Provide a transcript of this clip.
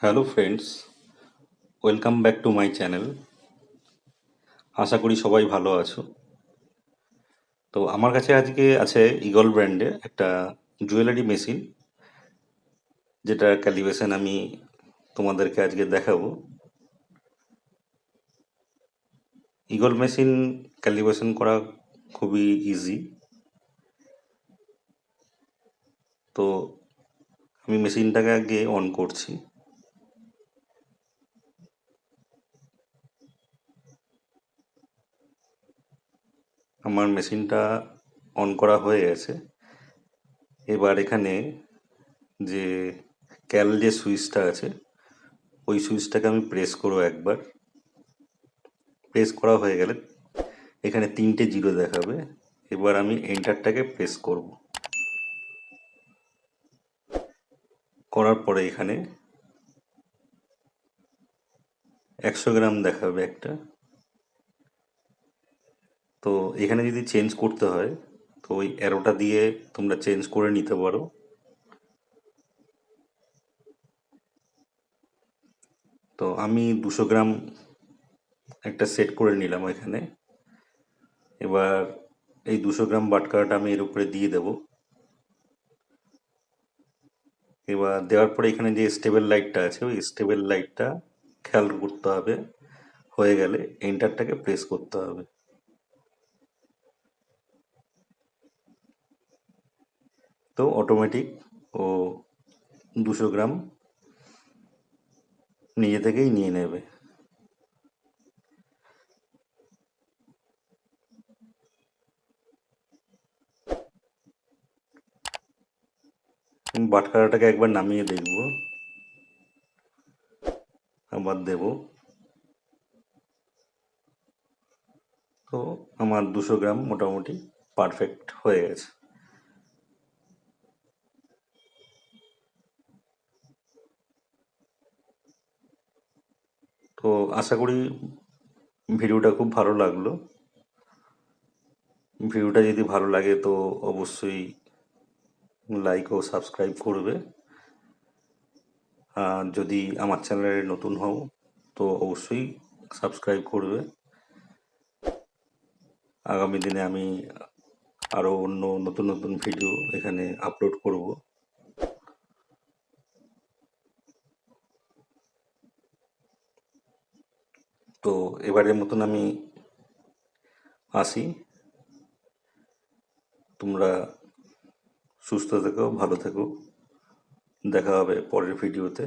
Hello friends, welcome back to my channel. আশা করি সবাই ভালো আছো। তো আমার কাছে আজকে আছে ইগল ব্র্যান্ডের একটা জুয়েলারি মেশিন, যেটা ক্যালিব্রেশন আমি তোমাদেরকে আজকে দেখাবো। ইগল মেশিন ক্যালিব্রেশন করা খুবই ইজি। তো আমি মেশিনটাকে আগে অন করছি। আমার মেশিনটা অন করা হয়ে গেছে। এবার এখানে যে যে সুইচটা আছে, ওই সুইচটাকে আমি প্রেস করবো একবার। প্রেস করা হয়ে গেলে এখানে 3টে জিরো দেখাবে। এবার আমি এন্টারটাকে প্রেস করব। করার পরে এখানে 100 গ্রাম দেখাবে একটা। তো এখানে যদি চেঞ্জ করতে হয় তো ওই অ্যারোটা দিয়ে তোমরা চেঞ্জ করে নিতে পারো। তো আমি 200 গ্রাম একটা সেট করে নিলাম এখানে। এবার এই 200 গ্রাম বাটখারাটা আমি এর উপরে দিয়ে দেব। এবার দেওয়ার পরে এখানে যে স্টেবল লাইটটা আছে, ওই স্টেবল লাইটটা খেয়াল করতে হবে। হয়ে গেলে এন্টারটাকে প্রেস করতে হবে। তো অটোমেটিক ও 200 গ্রাম নিজে থেকেই নিয়ে নেবে। বাটখারাটাকে একবার নামিয়ে দেখব, আবার দেব। তো আমার 200 গ্রাম মোটামুটি পারফেক্ট হয়ে গেছে। তো আশা করি ভিডিওটা খুব ভালো লাগলো। ভিডিওটা যদি ভালো লাগে তো অবশ্যই লাইক ও সাবস্ক্রাইব করবে। আর যদি আমার চ্যানেলে নতুন হও তো অবশ্যই সাবস্ক্রাইব করবে। আগামী দিনে আমি আরও অন্য নতুন নতুন ভিডিও এখানে আপলোড করব। তো এবারের মতন আমি আসি। তোমরা সুস্থ থেকো, ভালো থেকো। দেখা হবে পরের ভিডিওতে।